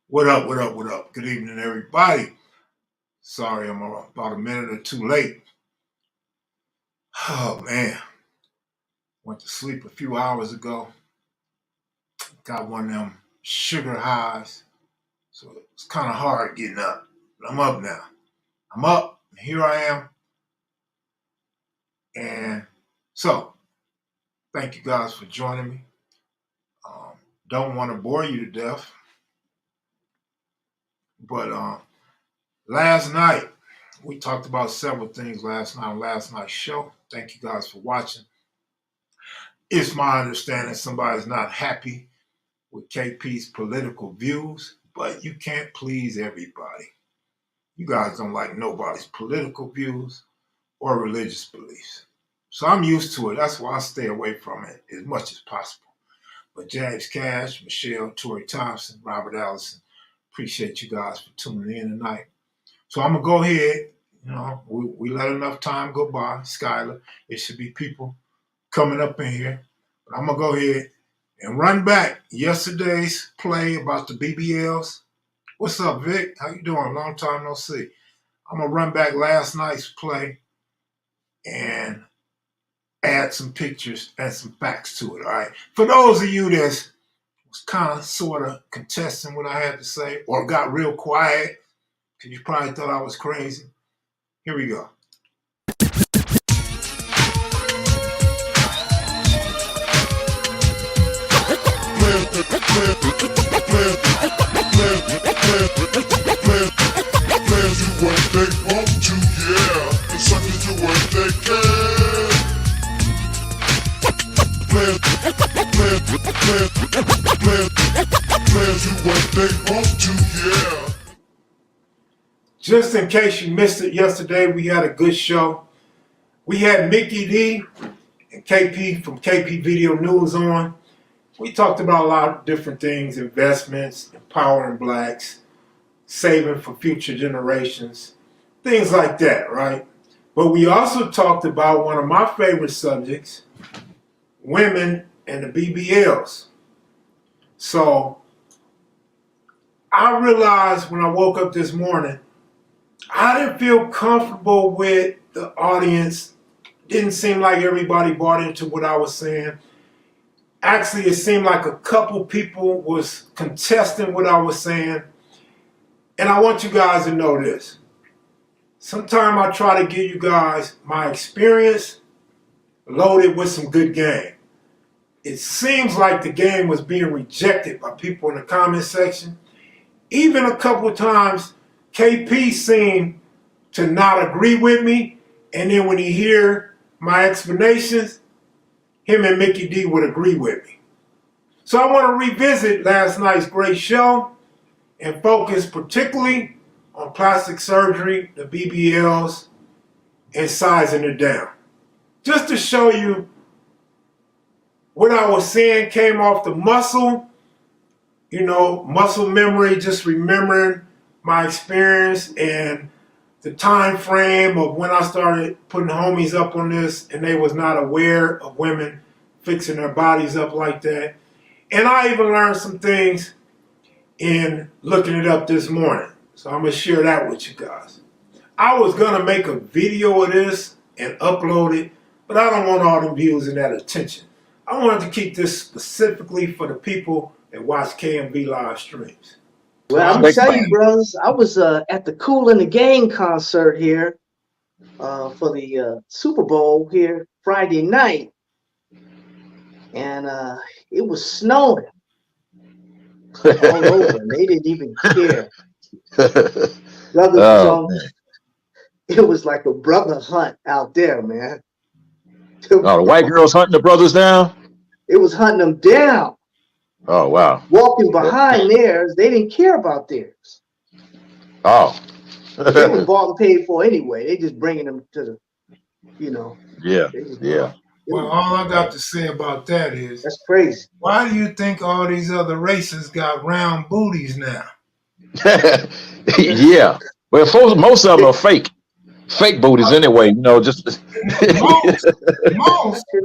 What up, what up, what up? Good evening, everybody. Sorry, I'm about a minute or two late. Oh, man. Went to sleep a few hours ago. Got one of them sugar highs. So it's kind of hard getting up. But I'm up now. I'm up. Here I am. And so, thank you guys for joining me. Don't want to bore you to death. But last night, we talked about several things last night on last night's show. Thank you guys for watching. It's my understanding somebody's not happy with KP's political views, but you can't please everybody. You guys don't like nobody's political views or religious beliefs. So I'm used to it. That's why I stay away from it as much as possible. But James Cash, Michelle, Tori Thompson, Robert Allison, appreciate you guys for tuning in tonight. So I'm going to go ahead. We let enough time go by. Skylar, it should be people coming up in here. But I'm going to go ahead and run back yesterday's play about the BBLs. What's up, Vic? How you doing? Long time no see. I'm going to run back last night's play and add some pictures and some facts to it, all right? For those of you that was kind of sort of contesting what I had to say or got real quiet because you probably thought I was crazy, here we go. Players do what they want to, yeah. And suckers do what they can. Players do what they want to, yeah. Just in case you missed it yesterday, we had a good show. We had Mickey D and KP from KP Video News on. We talked about a lot of different things, investments, empowering blacks, saving for future generations, things like that, right? But we also talked about one of my favorite subjects, women and the BBLs. So I realized when I woke up this morning, I didn't feel comfortable with the audience. Didn't seem like everybody bought into what I was saying. Actually, it seemed like a couple people was contesting what I was saying. And I want you guys to know this. Sometimes I try to give you guys my experience loaded with some good game. It seems like the game was being rejected by people in the comment section. Even a couple of times, KP seemed to not agree with me. And then when he hear my explanations, him and Mickey D would agree with me. So I want to revisit last night's great show and focus particularly on plastic surgery, the BBLs, and sizing it down. Just to show you what I was saying came off the muscle, muscle memory, just remembering my experience and the time frame of when I started putting homies up on this and they was not aware of women fixing their bodies up like that. And I even learned some things in looking it up this morning. So I'm going to share that with you guys. I was going to make a video of this and upload it, but I don't want all the views and that attention. I wanted to keep this specifically for the people that watch KMV live streams. Well, I'm going to tell you, brothers, I was at the Kool in the Gang concert here for the Super Bowl here Friday night. And it was snowing all over. And they didn't even care. It was like a brother hunt out there, man. Oh, the white girls hunting the brothers down? It was hunting them down. Oh, wow. Walking behind theirs, they didn't care about theirs. Oh. They were bought and paid for anyway. They just bringing them to the, Yeah, yeah. Well, all I got to say about that is, that's crazy. Why do you think all these other races got round booties now? Yeah. Well, most of them are fake. Fake booties anyway, just most,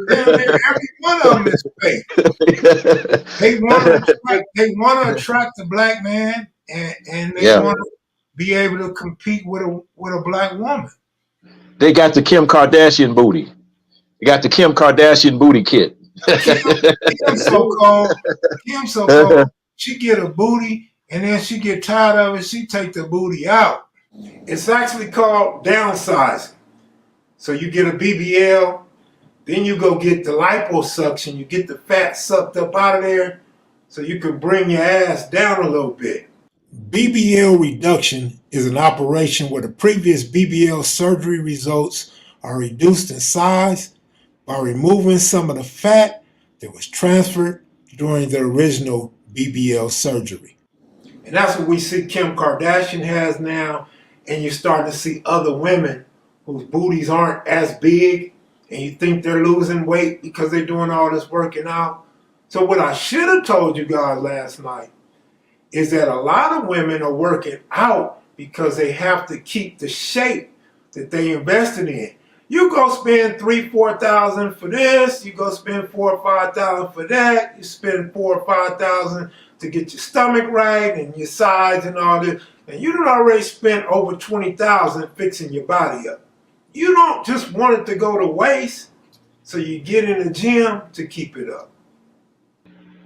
every one of them is fake. They want to attract the black man and they Yeah. want to be able to compete with a black woman. They got the Kim Kardashian booty. They got the Kim Kardashian booty kit. Kim, Kim so cold. Kim so cold. She get a booty, and then she get tired of it. She take the booty out. It's actually called downsizing. So you get a BBL, then you go get the liposuction. You get the fat sucked up out of there, so you can bring your ass down a little bit. BBL reduction is an operation where the previous BBL surgery results are reduced in size by removing some of the fat that was transferred during the original BBL surgery. And that's what we see Kim Kardashian has now, and you're starting to see other women whose booties aren't as big, and you think they're losing weight because they're doing all this working out. So what I should have told you guys last night is that a lot of women are working out because they have to keep the shape that they invested in. You go spend $3,000-4,000 for this. You go spend $4,000 or $5,000 for that. You spend $4,000 or $5,000 to get your stomach right and your sides and all this. And you done already spent over $20,000 fixing your body up. You don't just want it to go to waste, so you get in the gym to keep it up.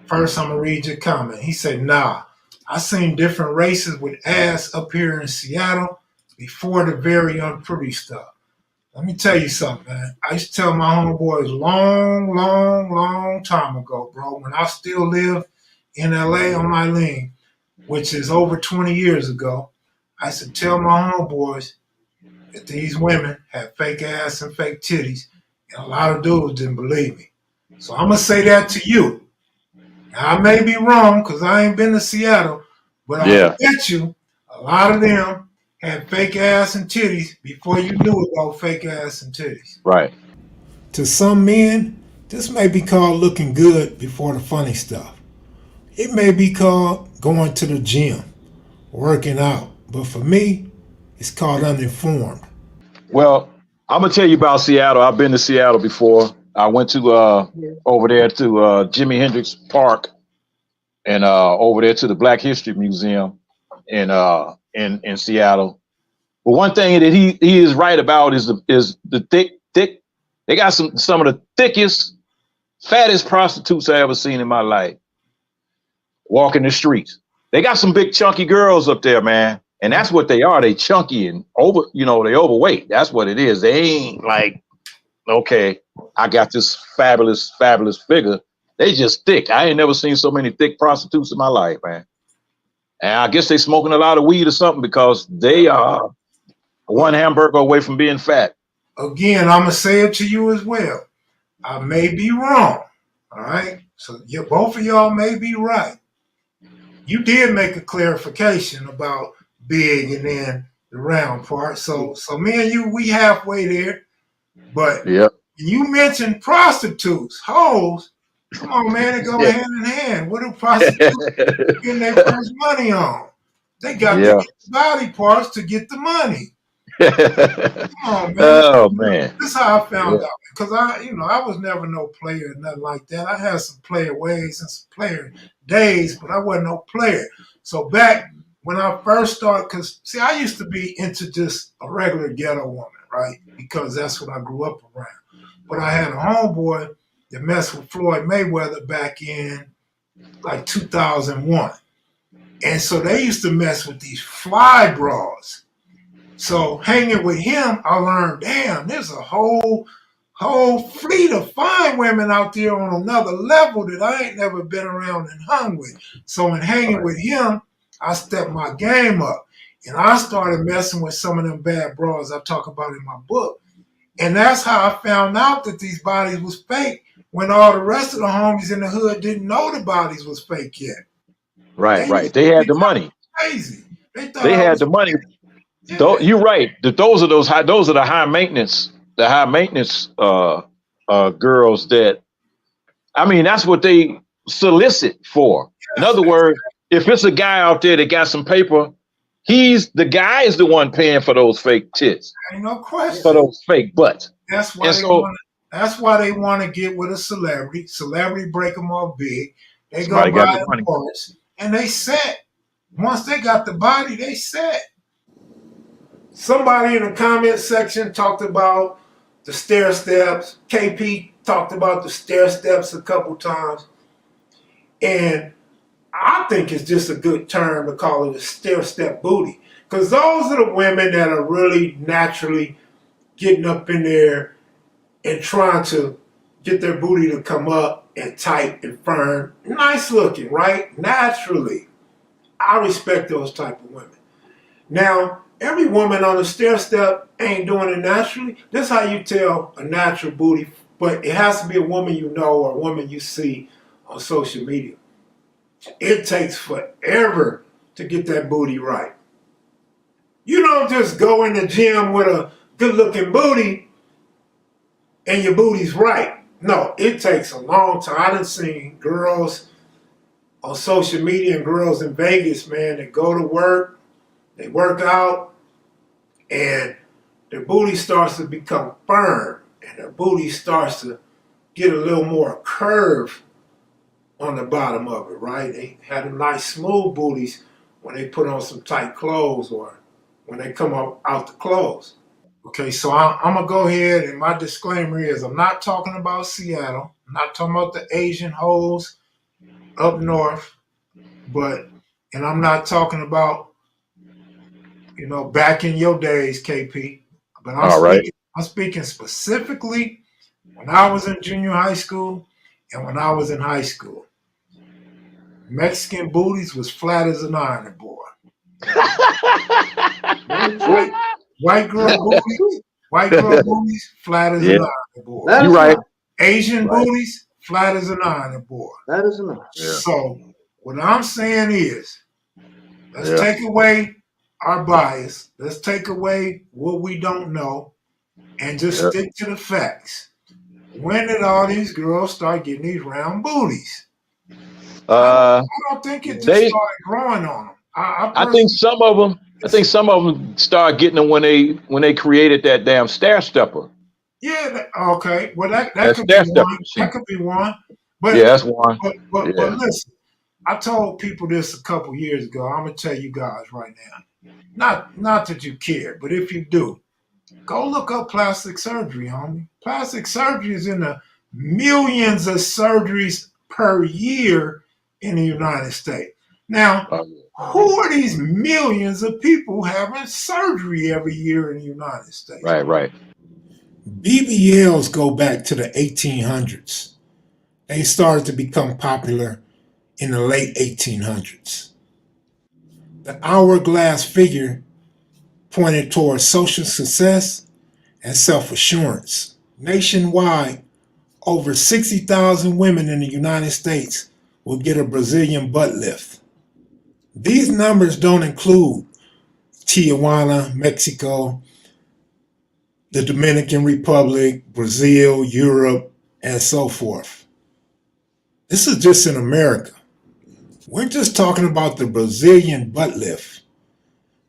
First, I'm gonna read your comment. He said, "Nah, I seen different races with ass up here in Seattle before the very unpretty stuff." Let me tell you something, man. I used to tell my homeboys long time ago, bro, when I still lived in LA on my lean, which is over 20 years ago. I used to tell my homeboys that these women had fake ass and fake titties, and a lot of dudes didn't believe me. So I'm going to say that to you. Now, I may be wrong because I ain't been to Seattle, but I bet you a lot of them had fake ass and titties before you knew about fake ass and titties. Right. To some men, this may be called looking good before the funny stuff. It may be called going to the gym, working out. But for me, it's called uninformed. Well, I'm gonna tell you about Seattle. I've been to Seattle before. I went to over there to Jimi Hendrix Park and over there to the Black History Museum in Seattle. But one thing that he is right about is the thick. They got some of the thickest, fattest prostitutes I ever seen in my life. Walking the streets. They got some big chunky girls up there, man. And that's what they are. They chunky and they overweight. That's what it is. They ain't like, okay, I got this fabulous figure. They just thick. I ain't never seen so many thick prostitutes in my life, man. And I guess they smoking a lot of weed or something because they are one hamburger away from being fat. Again, I'm going to say it to you as well. I may be wrong. All right. So both of y'all may be right. You did make a clarification about big and then the round part. So me and you, we halfway there. But you mentioned prostitutes, hoes. Come on, man, it go hand in hand. What do prostitutes getting their first money on? They got to get the body parts to get the money. Come on, man. Oh man. This is how I found out. Because I was never no player or nothing like that. I had some player ways and some player days, but I wasn't no player. So back when I first started, because see, I used to be into just a regular ghetto woman, right? Because that's what I grew up around. But I had a homeboy that messed with Floyd Mayweather back in like 2001. And so they used to mess with these fly bras. So hanging with him, I learned, damn, there's a whole fleet of fine women out there on another level that I ain't never been around and hung with. So in hanging with him, I stepped my game up. And I started messing with some of them bad bras I talk about in my book. And that's how I found out that these bodies was fake when all the rest of the homies in the hood didn't know the bodies was fake yet. Right. They had the money. Crazy. They had the money. Yeah. You're right. Those are the high maintenance, girls that, I mean, that's what they solicit for. In other words, if it's a guy out there that got some paper, the guy is the one paying for those fake tits. Ain't no question. For those fake butts. That's why they want to get with a celebrity. Celebrity break them off big. They go buy the parts and they set. Once they got the body, they set. Somebody in the comment section talked about the stair steps. KP talked about the stair steps a couple times. And I think it's just a good term to call it a stair step booty. Because those are the women that are really naturally getting up in there and trying to get their booty to come up and tight and firm. Nice looking, right? Naturally. I respect those type of women. Now, every woman on the stair step ain't doing it naturally. This is how you tell a natural booty, but it has to be a woman you know or a woman you see on social media. It takes forever to get that booty right. You don't just go in the gym with a good-looking booty and your booty's right. No, it takes a long time. I done seen girls on social media and girls in Vegas, man, that go to work, they work out, and their booty starts to become firm, and their booty starts to get a little more curve on the bottom of it, right? They have nice smooth booties when they put on some tight clothes or when they come out the clothes. Okay, so I'm going to go ahead, and my disclaimer is I'm not talking about Seattle. I'm not talking about the Asian hoes up north, and I'm not talking about, back in your days, KP. But I'm speaking specifically when I was in junior high school and when I was in high school. Mexican booties was flat as an iron board. White girl booties, flat as an iron board. You're right. Asian booties, flat as an iron board. That is enough. Yeah. So what I'm saying is, let's take away our bias. Let's take away what we don't know and just stick to the facts. When did all these girls start getting these round booties? I don't think it just started growing on them. I think some of them started getting them when they created that damn stair stepper. Yeah. Okay. Well, that could be one. That could be one. But yeah, that's one. But listen, I told people this a couple years ago. I'm gonna tell you guys right now. Not that you care, but if you do, go look up plastic surgery, homie. Plastic surgery is in the millions of surgeries per year in the United States. Now, who are these millions of people having surgery every year in the United States? Right. BBLs go back to the 1800s. They started to become popular in the late 1800s. The hourglass figure pointed towards social success and self-assurance. Nationwide, over 60,000 women in the United States will get a Brazilian butt lift. These numbers don't include Tijuana, Mexico, the Dominican Republic, Brazil, Europe, and so forth. This is just in America. We're just talking about the Brazilian butt lift,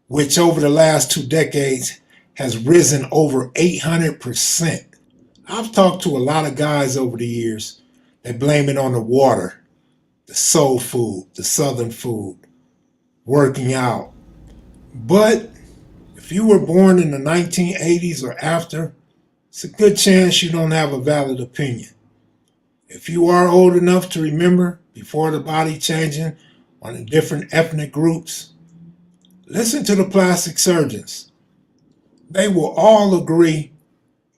which over the last 2 decades has risen over 800%. I've talked to a lot of guys over the years that blame it on the water, the soul food, the southern food, working out. But if you were born in the 1980s or after, it's a good chance you don't have a valid opinion. If you are old enough to remember before the body changing on the different ethnic groups, listen to the plastic surgeons. They will all agree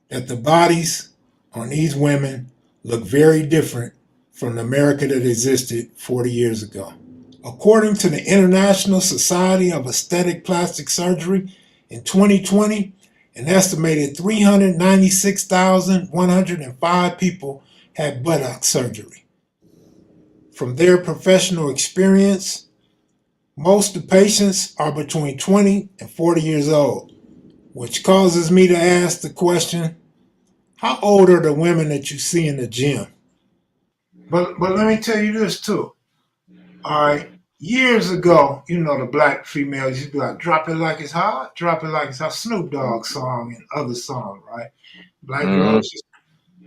that the bodies on these women look very different from the America that existed 40 years ago. According to the International Society of Aesthetic Plastic Surgery, in 2020, an estimated 396,105 people had buttock surgery. From their professional experience, most of the patients are between 20 and 40 years old, which causes me to ask the question, how old are the women that you see in the gym? But let me tell you this too. All right. Years ago, the black females used to be like, drop it like it's hot, drop it like it's hot. Snoop Dogg song and other songs, right? Black girls just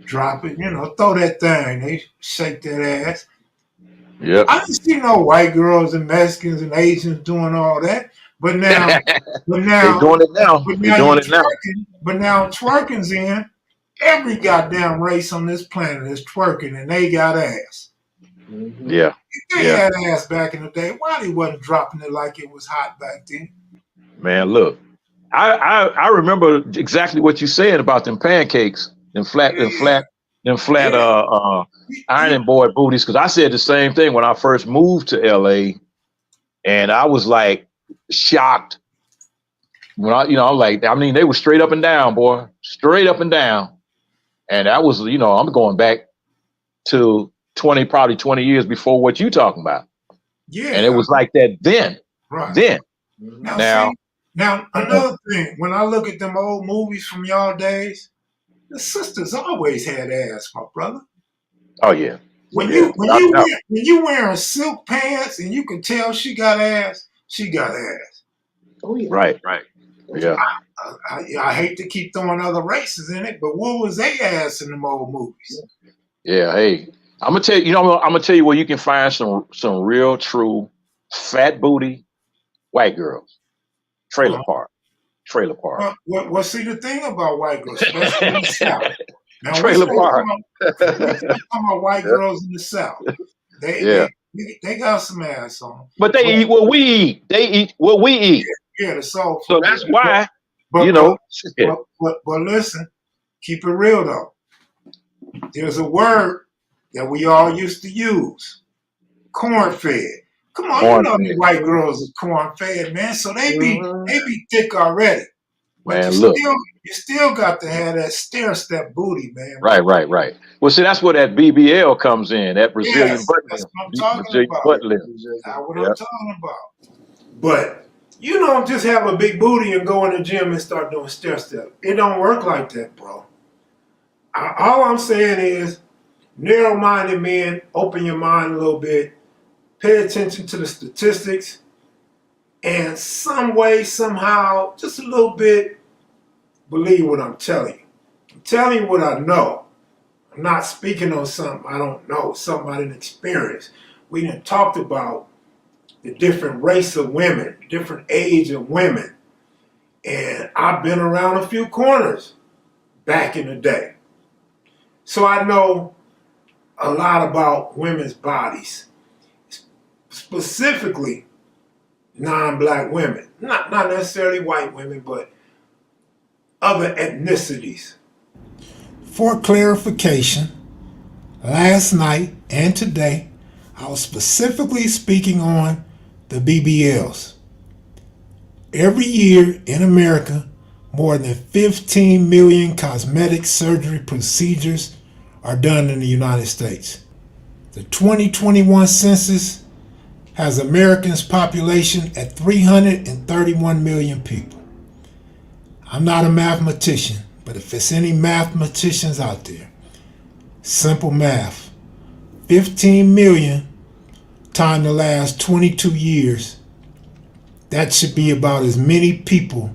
drop it, throw that thing. They shake that ass. Yep. I didn't see no white girls and Mexicans and Asians doing all that. But now, but They now, doing it now. but They now you doing it now. twerking. But now twerking's in. Every goddamn race on this planet is twerking, and they got ass. Mhm. Yeah. If they Yeah. had ass back in the day, why they wasn't dropping it like it was hot back then? Man, look. I remember exactly what you said about them pancakes, them flat, them Yeah, flat, them flat yeah. ironing board booties. Because I said the same thing when I first moved to LA, and I was like shocked when I'm like, I mean, they were straight up and down, boy, straight up and down. And that was, I'm going back to probably 20 years before what you talking about. And it Yeah, was like that then. right. Then. Now, Now, see, now another thing, when I look at them old movies from y'all days, the sisters always had ass, my brother. oh yeah. When Yeah. when you wearing silk pants and you can tell she got ass, she got ass. Oh yeah. Right. Yeah. I hate to keep throwing other races in it, but what was they ass in them old movies? Yeah, hey, I'm gonna tell you. I'm gonna tell you where you can find some real, true, fat booty white girls. Trailer Uh, park, trailer park, well, see the thing about white girls, especially in the South. Now trailer park. we still talking about white girls in the South. They Yeah, they they got some ass on them. but they But eat what we eat. They eat what we eat. yeah, the soul So food. that's why, But but shit. but listen, keep it real though. There's a word that we all used to use: corn fed. Come on, you Corn know these fed. white girls are corn fed, man. So Mhm. they be thick already. But Man, look. you still got to have that stair step booty, man. Right. Well, see, that's where that BBL comes in. That Brazilian Yes, butt that's lift. what I'm talking Brazilian about. butt lift. That's what Yeah. I'm talking about. But you don't just have a big booty and go in the gym and start doing stair step. It don't work like that, bro. All I'm saying is narrow-minded men, open your mind a little bit, pay attention to the statistics, and some way, somehow, just a little bit, believe what I'm telling you. I'm telling you what I know. I'm not speaking on something I don't know, something I didn't experience. We done talked about the different race of women, different age of women. And I've been around a few corners back in the day. So I know a lot about women's bodies, specifically non-black women. Not necessarily white women, but other ethnicities. For clarification, last night and today, I was specifically speaking on the BBLs. Every year in America, more than 15 million cosmetic surgery procedures are done in the United States. The 2021 census has Americans' population at 331 million people. I'm not a mathematician, but if there's any mathematicians out there, simple math. 15 million times the last 22 years, that should be about as many people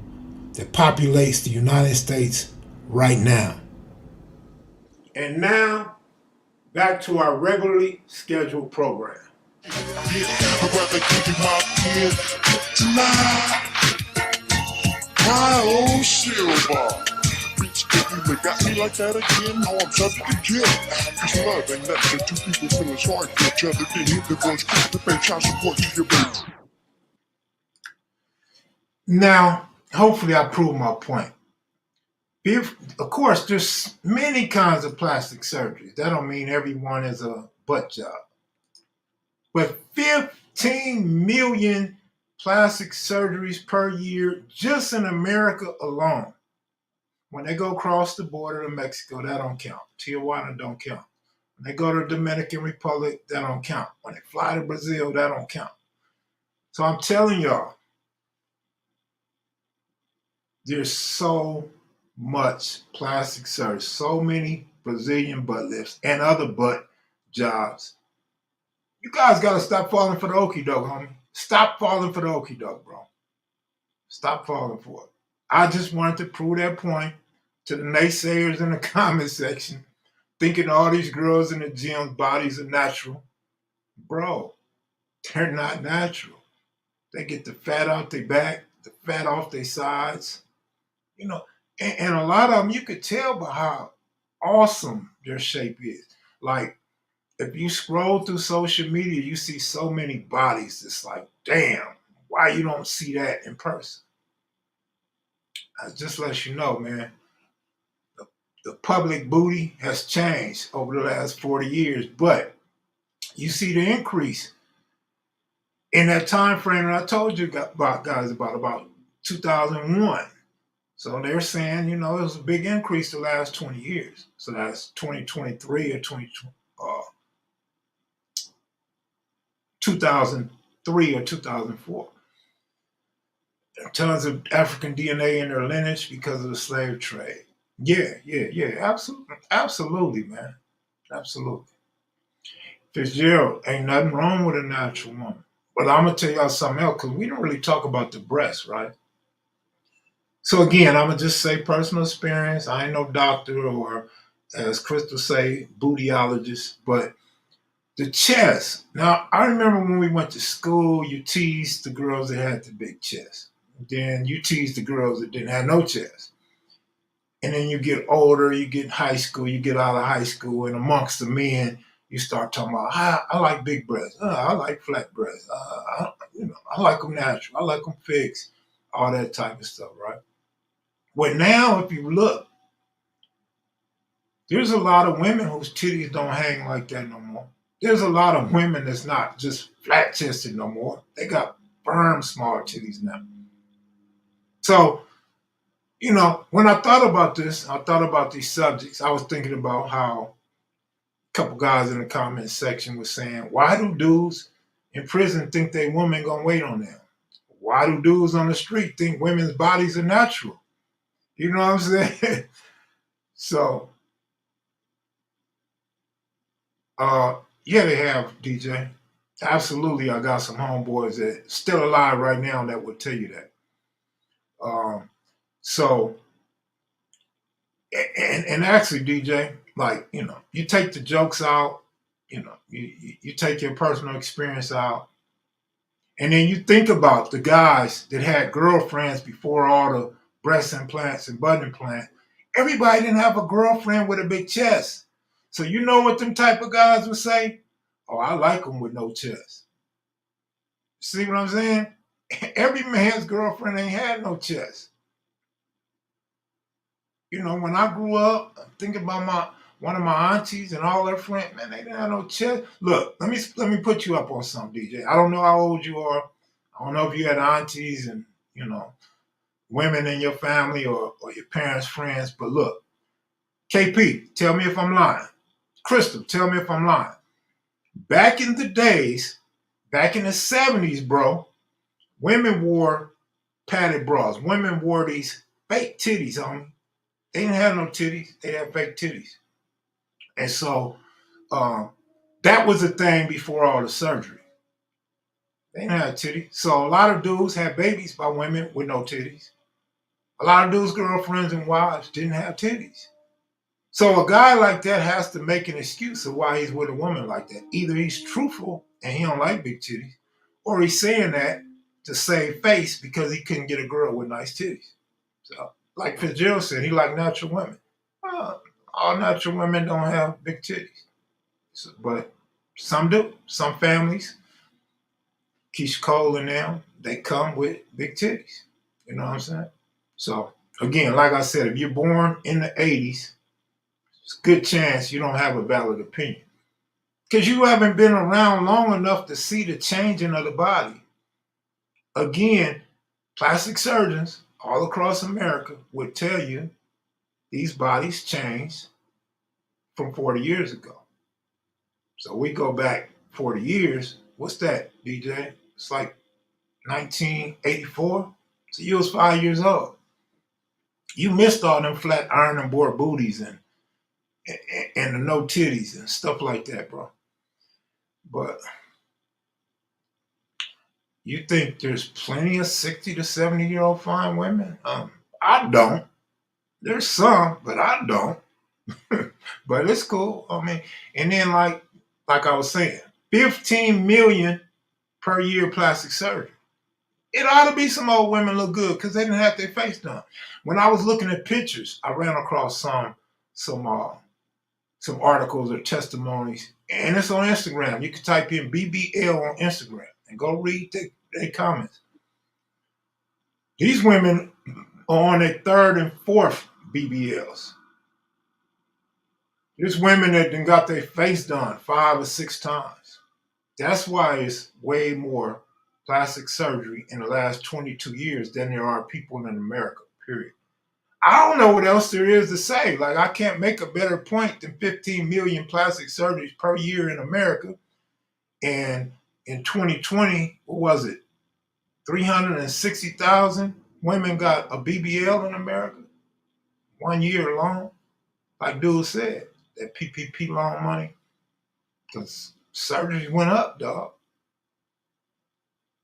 that populates the United States right now. And now, back to our regularly scheduled program. I'd rather give you my pen tonight. My old silver. Bitch, if you look at me like that again, no, I'm subject to kill. Cause love ain't nothing but two people feeling sorry for each other. Then hit the voice quick to pay child support to your baby. Now, hopefully I proved my point. Of course, there's many kinds of plastic surgeries. That don't mean everyone is a butt job. But 15 million plastic surgeries per year just in America alone. When they go across the border to Mexico, that don't count. Tijuana don't count. When they go to the Dominican Republic, that don't count. When they fly to Brazil, that don't count. So I'm telling y'all, there's so much plastic surgery, so many Brazilian butt lifts and other butt jobs. You guys got to stop falling for the okie doke, homie. Stop falling for the okie doke, bro. Stop falling for it. I just wanted to prove that point to the naysayers in the comment section, thinking all these girls in the gym bodies are natural. bro, they're not natural. They get the fat out their back, the fat off their sides, you know, and a lot of them you could tell by how awesome their shape is. Like if you scroll through social media, you see so many bodies. It's like, damn, why you don't see that in person? I just let you know, man. The public booty has changed over the last 40 years, but you see the increase in that time frame that I told you about, guys, about 2001. So they're saying, it was a big increase the last 20 years. So that's 2023 or 2003 or 2004. Tons of African DNA in their lineage because of the slave trade. Yeah, absolutely, man. Absolutely. Fitzgerald, ain't nothing wrong with a natural woman. But I'm gonna tell y'all something else, because we don't really talk about the breast, right? So again, I'm gonna just say personal experience. I ain't no doctor or, as Crystal say, bootyologist, but the chest. Now, I remember when we went to school, you teased the girls that had the big chest. Then you teased the girls that didn't have no chest. And then you get older, you get in high school, you get out of high school, and amongst the men, you start talking about, I like big breasts. I like flat breasts. I like them natural. I like them fixed. All that type of stuff, right? But now, if you look, there's a lot of women whose titties don't hang like that no more. There's a lot of women that's not just flat chested no more. They got firm, small titties now. So, when I thought about this, I thought about these subjects. I was thinking about how a couple guys in the comment section were saying, why do dudes in prison think they women gonna wait on them? Why do dudes on the street think women's bodies are natural? You know what I'm saying? So, yeah, they have, DJ. Absolutely, I got some homeboys that still alive right now that will tell you that. Um, so, and actually, DJ, like, you take the jokes out, you take your personal experience out, and then you think about the guys that had girlfriends before all the breast implants and butt implants. Everybody didn't have a girlfriend with a big chest. So you know what them type of guys would say? Oh, I like them with no chest. See what I'm saying? Every man's girlfriend ain't had no chest. When I grew up, I'm thinking about one of my aunties and all her friends, man, they didn't have no chest. Look, let me put you up on something, DJ. I don't know how old you are. I don't know if you had aunties and, women in your family or your parents' friends, but look, KP, tell me if I'm lying. Crystal, tell me if I'm lying. Back in the days, back in the 70s, bro, women wore padded bras. Women wore these fake titties, homie. They didn't have no titties. They had fake titties. And so that was a thing before all the surgery. They didn't have titties. So a lot of dudes had babies by women with no titties. A lot of dudes' girlfriends and wives didn't have titties. So a guy like that has to make an excuse of why he's with a woman like that. Either he's truthful and he don't like big titties, or he's saying that to save face because he couldn't get a girl with nice titties. So, like Fitzgerald said, he like natural women. All natural women don't have big titties, but some do. Some families, Keisha Cole and them, they come with big titties. You know what I'm saying? So again, like I said, if you're born in the 80s, it's a good chance you don't have a valid opinion. Because you haven't been around long enough to see the changing of the body. Again, plastic surgeons all across America would tell you these bodies changed from 40 years ago. So we go back 40 years. What's that, DJ? It's like 1984. So you was 5 years old. You missed all them flat iron and board booties and the no titties and stuff like that, bro. But you think there's plenty of 60 to 70-year-old fine women? I don't. There's some, but I don't. But it's cool. I mean, and then like I was saying, 15 million per year plastic surgery. It ought to be some old women look good because they didn't have their face done. When I was looking at pictures, I ran across some articles or testimonies, and it's on Instagram. You can type in BBL on Instagram and go read their comments. These women are on their third and fourth BBLs. There's women that done got their face done 5 or 6 times. That's why it's way more plastic surgery in the last 22 years than there are people in America, period. I don't know what else there is to say. Like, I can't make a better point than 15 million plastic surgeries per year in America. And in 2020, what was it? 360,000 women got a BBL in America 1 year alone. Like dude said, that PPP loan money, because surgeries went up, dog.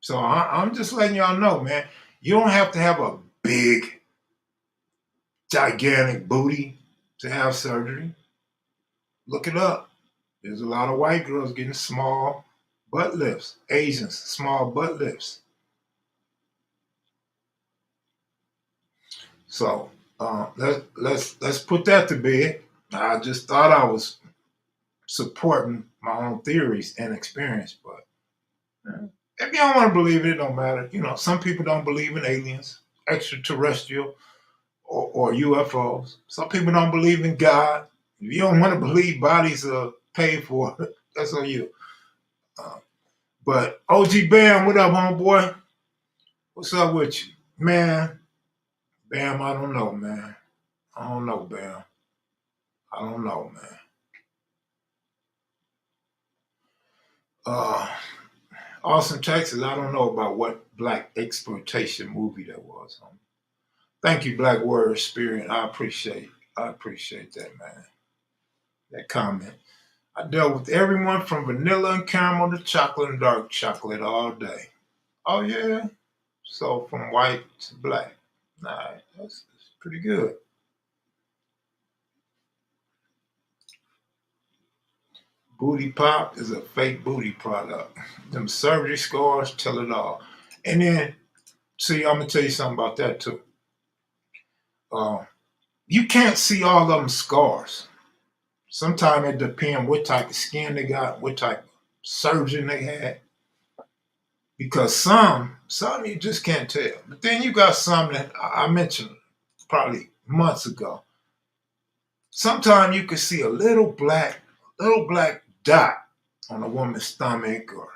So I'm just letting y'all know, man, you don't have to have a big, gigantic booty to have surgery. Look it up. There's a lot of white girls getting small butt lifts. Asians, small butt lifts. So let's put that to bed. I just thought I was supporting my own theories and experience, but if you don't want to believe it, it don't matter. You know, some people don't believe in aliens, extraterrestrial, or UFOs. Some people don't believe in God. If you don't want to believe bodies are paid for, that's on you. But OG Bam, what up, homeboy? What's up with you? Man, Bam, I don't know, man. I don't know, Bam. I don't know, man. Austin, Texas, I don't know about what black exploitation movie that was. Thank you, Black Warrior Spirit. I appreciate that, man. That comment. I dealt with everyone from vanilla and caramel to chocolate and dark chocolate all day. Oh yeah? So from white to black. Nah, that's pretty good. Booty Pop is a fake booty product. Them surgery scars tell it all. And then, see, I'm gonna tell you something about that too. You can't see all of them scars. Sometimes it depends what type of skin they got, what type of surgeon they had. Because some you just can't tell. But then you got some that I mentioned probably months ago. Sometimes you can see a little black dot on a woman's stomach or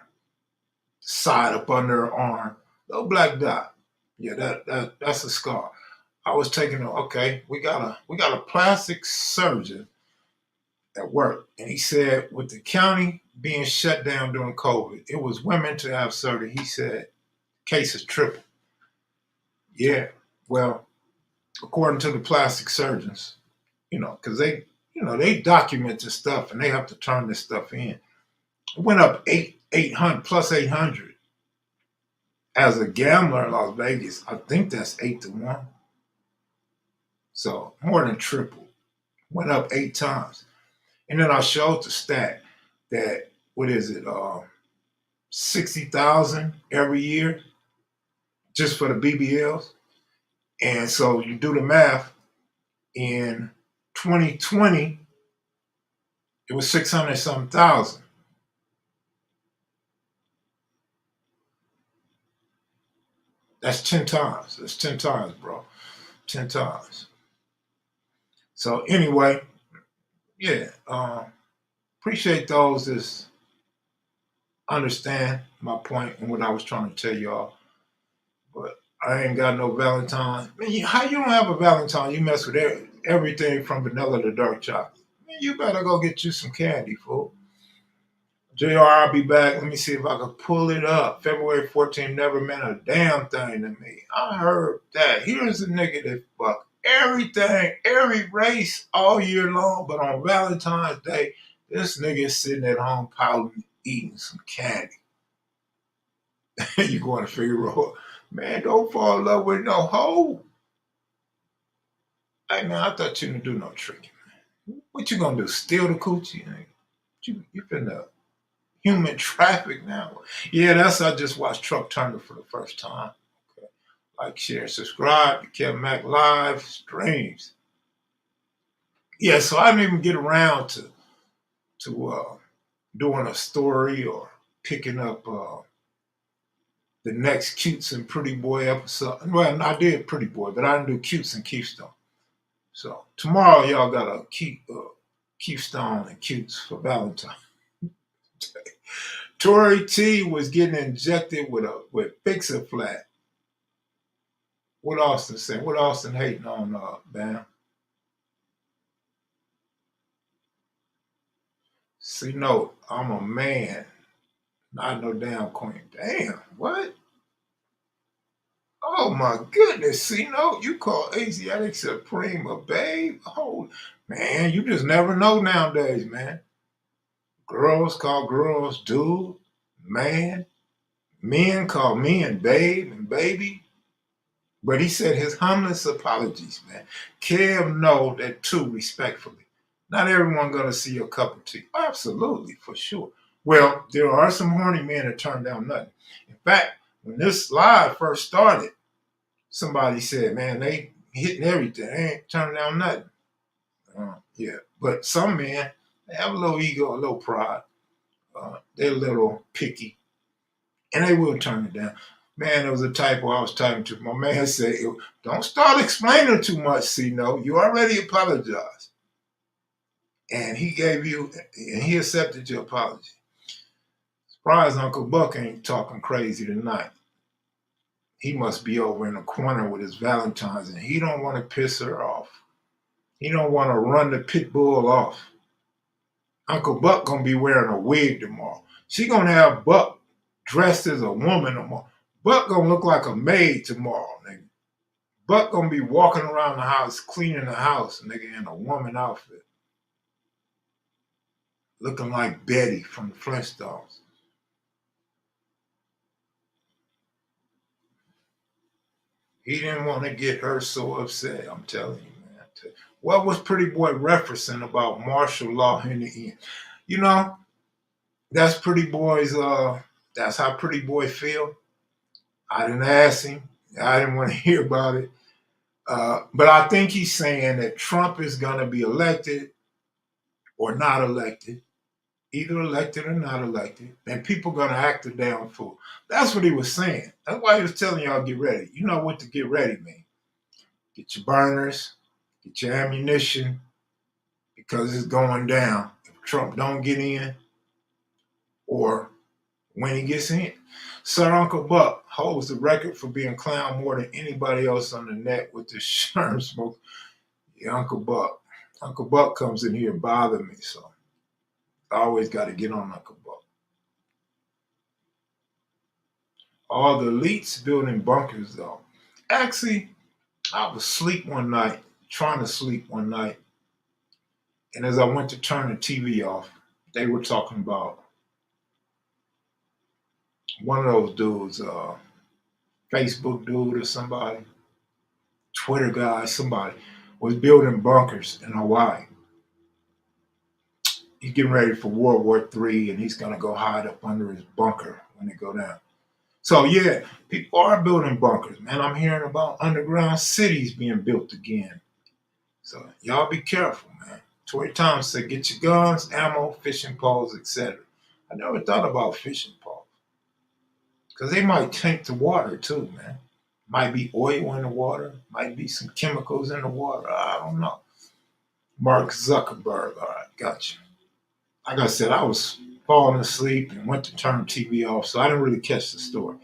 side up under her arm. Little black dot. Yeah, that's a scar. I was taking okay, we got a plastic surgeon at work, and he said with the county being shut down during COVID, it was women to have surgery. He said cases triple. Yeah, well, according to the plastic surgeons, because they document this stuff and they have to turn this stuff in. It went up 800 plus 800. As a gambler in Las Vegas, I think that's 8-1. So more than triple. Went up 8 times. And then I showed the stat that, what is it, 60,000 every year just for the BBLs. And so you do the math, in 2020, it was 600 something thousand. That's 10 times. That's 10 times, bro. 10 times. So anyway, yeah, appreciate those that understand my point and what I was trying to tell y'all. But I ain't got no Valentine. Man, how you don't have a Valentine? You mess with everything from vanilla to dark chocolate. Man, you better go get you some candy, fool. JR, I'll be back. Let me see if I can pull it up. February 14th never meant a damn thing to me. I heard that. Here's a nigga that fuck everything, every race all year long, but on Valentine's Day, this nigga is sitting at home pouting, eating some candy. You going to figure out, man, don't fall in love with no hoe. Hey, man, I thought you didn't do no tricking, man. What you gonna do, steal the coochie? You finna human traffic now. Yeah, I just watched Truck Turner for the first time. Okay. Like, share, subscribe to Kevin Mac Live streams. Yeah, so I didn't even get around to doing a story or picking up the next Cutes and Pretty Boy episode. Well, I did Pretty Boy, but I didn't do Cutes and Keystone. So tomorrow, y'all got to keep Keystone and Cutes for Valentine's Day. Tory T was getting injected with Fix-A-Flat. What Austin saying? What Austin hating on, Bam? See, no, I'm a man, not no damn queen. Damn, what? Oh my goodness, see, no, you call Asiatic Supreme a babe? Oh, man, you just never know nowadays, man. Girls call girls dude, man. Men call men babe and baby. But he said his humblest apologies, man. Kev know that too, respectfully. Not everyone gonna see your cup of tea. Absolutely, for sure. Well, there are some horny men that turn down nothing. In fact, when this live first started, somebody said, man, they hitting everything. They ain't turning down nothing. Yeah. But some men, they have a little ego, a little pride. They're a little picky. And they will turn it down. Man, there was a typo I was typing to. My man said, don't start explaining too much, C-No. You already apologized. And he accepted your apology. Surprised Uncle Buck ain't talking crazy tonight. He must be over in the corner with his Valentine's, and he don't want to piss her off. He don't want to run the pit bull off. Uncle Buck gonna be wearing a wig tomorrow. She gonna have Buck dressed as a woman tomorrow. Buck gonna look like a maid tomorrow, nigga. Buck gonna be walking around the house, cleaning the house, nigga, in a woman outfit. Looking like Betty from the Flintstones. He didn't want to get her so upset, I'm telling you, man. What was Pretty Boy referencing about martial law in the end? You know, that's Pretty Boy's, that's how Pretty Boy feel. I didn't ask him. I didn't want to hear about it. But I think he's saying that Trump is going to be elected or not elected, either elected or not elected, and people going to act a damn fool. That's what he was saying. That's why he was telling y'all get ready. You know what to get ready mean. Get your burners, get your ammunition, because it's going down. If Trump don't get in, or when he gets in. Sir Uncle Buck holds the record for being clowned more than anybody else on the net with this sherm smoke. Yeah, Uncle Buck. Uncle Buck comes in here and bother me, so I always got to get on Uncle Buck. All the elites building bunkers, though. Actually, I was trying to sleep one night, and as I went to turn the TV off, they were talking about one of those dudes, Facebook dude or somebody, Twitter guy, somebody, was building bunkers in Hawaii. He's getting ready for World War III, and he's going to go hide up under his bunker when they go down. So, yeah, people are building bunkers, man. I'm hearing about underground cities being built again. So, y'all be careful, man. Tory Thomas said, get your guns, ammo, fishing poles, etc. I never thought about fishing poles. Because they might taint the water, too, man. Might be oil in the water. Might be some chemicals in the water. I don't know. Mark Zuckerberg. All right, gotcha. Like I said, I was falling asleep and went to turn the TV off, so I didn't really catch the story.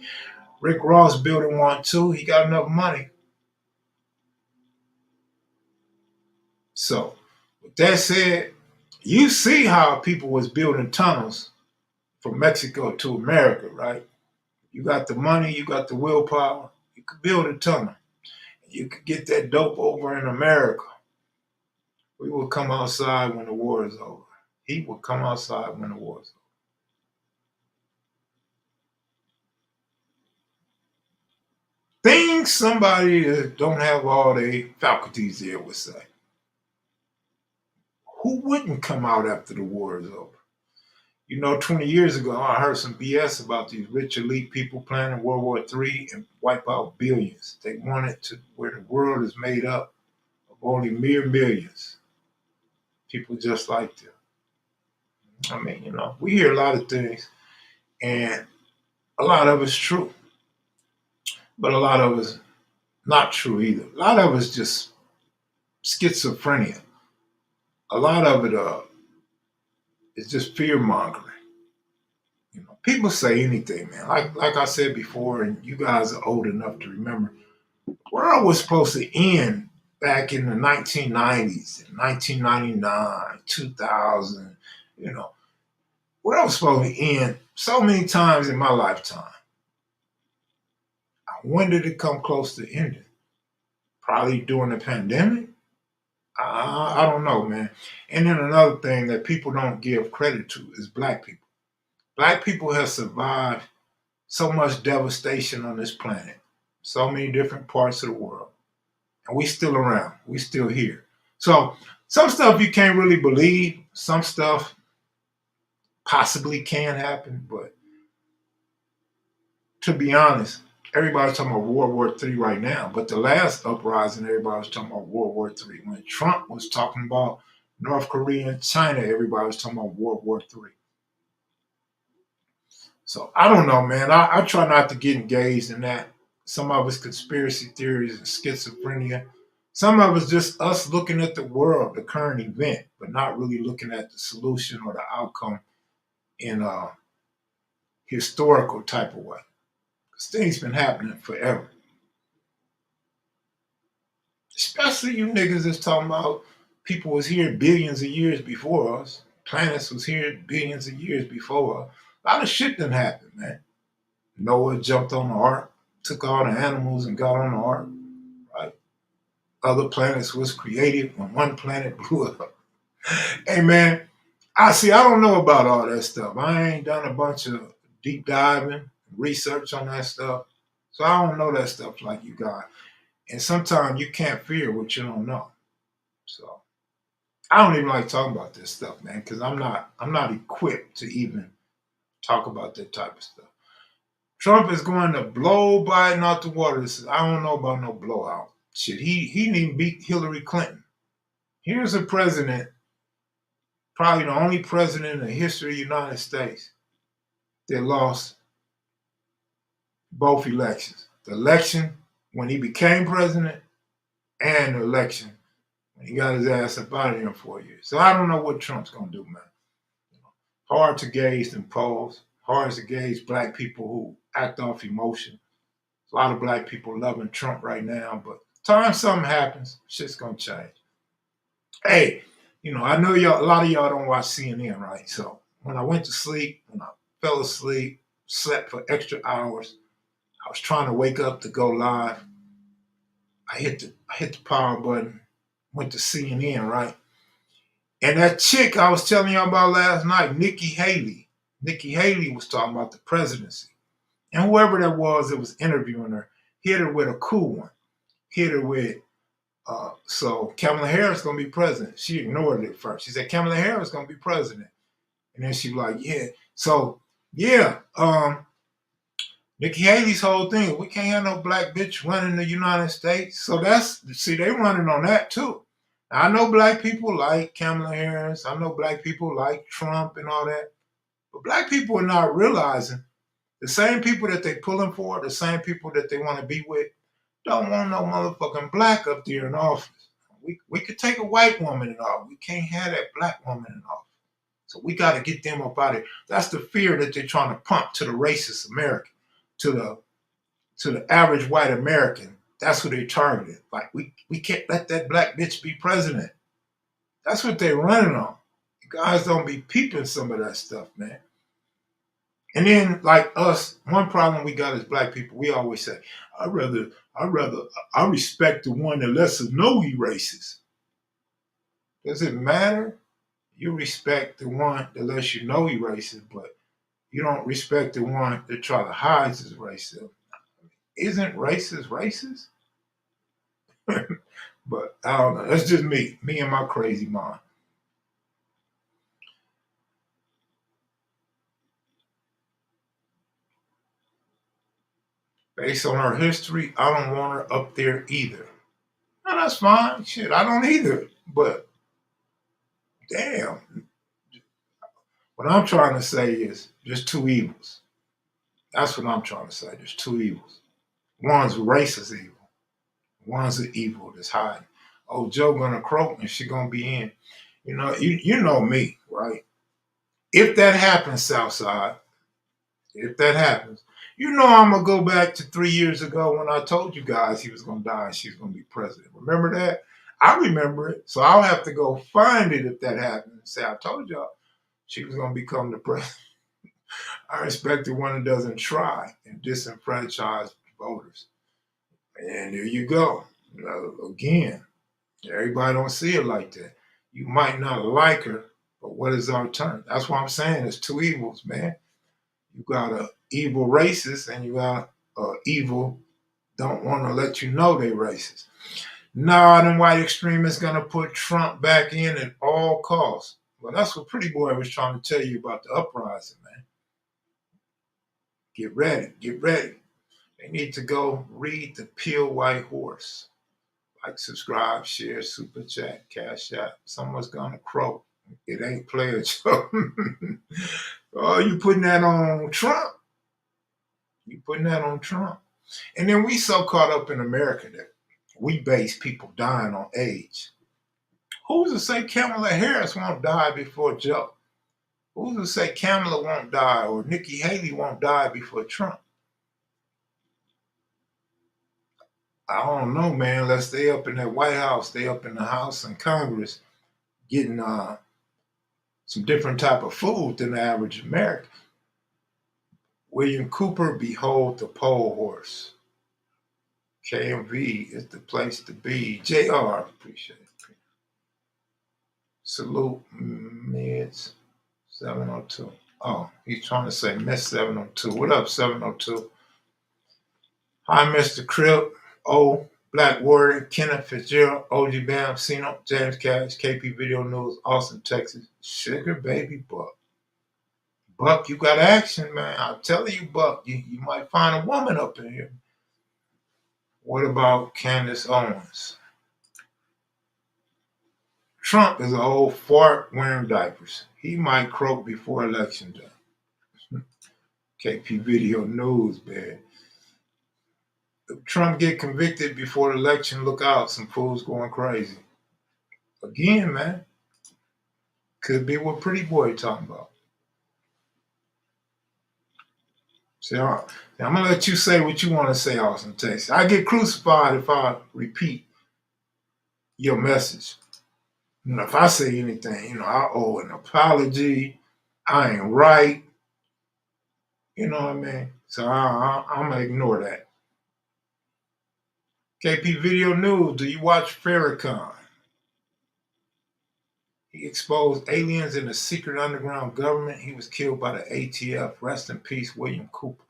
Rick Ross building one, too. He got enough money. So, with that said, you see how people was building tunnels from Mexico to America, right? You got the money, you got the willpower, you could build a tunnel. You could get that dope over in America. We will come outside when the war is over. He will come outside when the war is over. Things somebody that don't have all their faculties there would say. Who wouldn't come out after the war is over? You know, 20 years ago, I heard some BS about these rich elite people planning World War III and wipe out billions. They want it to where the world is made up of only mere millions. People just like them. I mean, you know, we hear a lot of things, and a lot of it's true, but a lot of it's not true either. A lot of it's just schizophrenia. A lot of it is just fear mongering. You know, people say anything, man. Like I said before, and you guys are old enough to remember, the world was supposed to end back in the 1990s, 1999, 2000. You know, world was supposed to end so many times in my lifetime. When did it come close to ending? Probably during the pandemic. I don't know, man. And then another thing that people don't give credit to is black people. Black people have survived so much devastation on this planet, so many different parts of the world, and we still around. We still here. So some stuff you can't really believe. Some stuff possibly can happen, but to be honest, everybody's talking about World War III right now. But the last uprising, everybody was talking about World War III. When Trump was talking about North Korea and China, everybody was talking about World War III. So I don't know, man. I try not to get engaged in that. Some of it's conspiracy theories and schizophrenia. Some of it's just us looking at the world, the current event, but not really looking at the solution or the outcome in a historical type of way. Because things been happening forever. Especially you niggas that's talking about people was here billions of years before us. Planets was here billions of years before us. A lot of shit done happened, man. Noah jumped on the ark, took all the animals and got on the ark, right? Other planets was created when one planet blew up. Hey man, I don't know about all that stuff. I ain't done a bunch of deep diving, research on that stuff. So I don't know that stuff like you got. And sometimes you can't fear what you don't know. So I don't even like talking about this stuff, man, because I'm not equipped to even talk about that type of stuff. Trump is going to blow Biden out the water. I don't know about no blowout. Shit, he didn't even beat Hillary Clinton. Here's a president, probably the only president in the history of the United States that lost both elections. The election when he became president and the election when he got his ass up out of there in 4 years. So I don't know what Trump's gonna do, man. Hard to gauge them polls. Hard to gauge black people who act off emotion. A lot of black people loving Trump right now, but time something happens, shit's gonna change. Hey, you know, I know y'all. A lot of y'all don't watch CNN, right? So when I went to sleep, when I fell asleep, slept for extra hours, I was trying to wake up to go live. I hit the power button, went to CNN, right? And that chick I was telling y'all about last night, Nikki Haley was talking about the presidency. And whoever that was interviewing her, hit her with a cool one. Hit her with, so Kamala Harris going to be president. She ignored it at first. She said, Kamala Harris going to be president. And then she was like, yeah. So, yeah, Nikki Haley's whole thing, we can't have no black bitch running the United States. So they running on that too. I know black people like Kamala Harris. I know black people like Trump and all that. But black people are not realizing the same people that they pulling for, the same people that they want to be with, don't want no motherfucking black up there in office. We could take a white woman in office. We can't have that black woman in office. So we got to get them up out of it. That's the fear that they're trying to pump to the racist American, to the average white American. That's who they targeted. Like we can't let that black bitch be president. That's what they're running on. You guys don't be peeping some of that stuff, man. And then, like us, one problem we got as black people, we always say, I respect the one that lets us know he racist. Does it matter? You respect the one that lets you know he racist, but you don't respect the one that try to hide his racism. Isn't racist racist? But I don't know. That's just me and my crazy mind. Based on her history, I don't want her up there either. No, that's fine. Shit, I don't either. But damn, what I'm trying to say is there's two evils. That's what I'm trying to say. There's two evils. One's racist evil. One's the evil that's hiding. Oh, Joe gonna croak and she gonna be in. You know me, right? If that happens, Southside, if that happens, I'm gonna go back to 3 years ago when I told you guys he was gonna die and she's gonna be president. Remember that? I remember it, so I'll have to go find it if that happens. Say I told y'all she was gonna become the president. I expect the one that doesn't try and disenfranchise voters. And there you go. Again, everybody don't see it like that. You might not like her, but what is our turn? That's what I'm saying. There's two evils, man. You got a evil racist and you got a evil don't want to let you know they racist. Nah, them white extremists gonna put Trump back in at all costs. Well, that's what Pretty Boy was trying to tell you about the uprising, man. Get ready, get ready. They need to go read The Pure White Horse. Like, subscribe, share, super chat, cash app. Someone's gonna croak. It ain't player Joe. Oh, you putting that on Trump? You putting that on Trump? And then we so caught up in America that we base people dying on age. Who's to say Kamala Harris won't die before Joe? Who's to say Kamala won't die or Nikki Haley won't die before Trump? I don't know, man. Let's stay up in that White House, stay up in the House and Congress, getting some different type of food than the average American. William Cooper, behold the pole horse. KMV is the place to be. JR, appreciate it. Salute, Mids 702. Oh, he's trying to say Miss 702. What up, 702? Hi, Mr. Crip. O, Black Warrior, Kenneth Fitzgerald, OG Bam, Cino, James Cash, KP Video News, Austin, Texas. Sugar Baby Buck. Buck, you got action, man. I'm telling you, Buck, you might find a woman up in here. What about Candace Owens? Trump is an old fart wearing diapers. He might croak before election day. KP Video News, man. If Trump get convicted before the election, look out. Some fools going crazy. Again, man. Could be what Pretty Boy talking about. See, I'm going to let you say what you want to say, Austin, Texas. I get crucified if I repeat your message. If I say anything, I owe an apology. I ain't right. You know what I mean? So I'm going to ignore that. KP Video News, do you watch Farrakhan? He exposed aliens in a secret underground government. He was killed by the ATF. Rest in peace, William Cooper.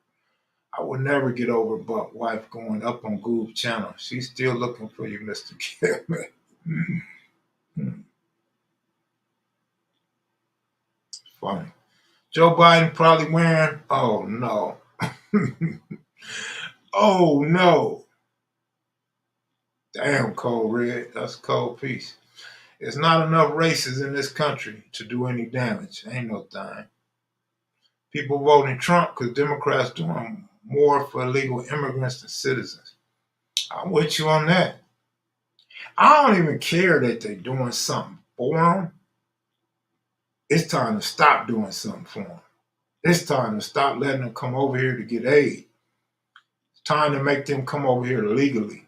I will never get over Buck wife going up on Goog's channel. She's still looking for you, Mr. Kevin. Funny. Joe Biden probably wearing, oh no. Oh no. Damn, Cold Red. That's a cold piece. There's not enough races in this country to do any damage. Ain't no thing. People voting Trump because Democrats doing more for illegal immigrants than citizens. I'm with you on that. I don't even care that they're doing something for them. It's time to stop doing something for them. It's time to stop letting them come over here to get aid. It's time to make them come over here legally.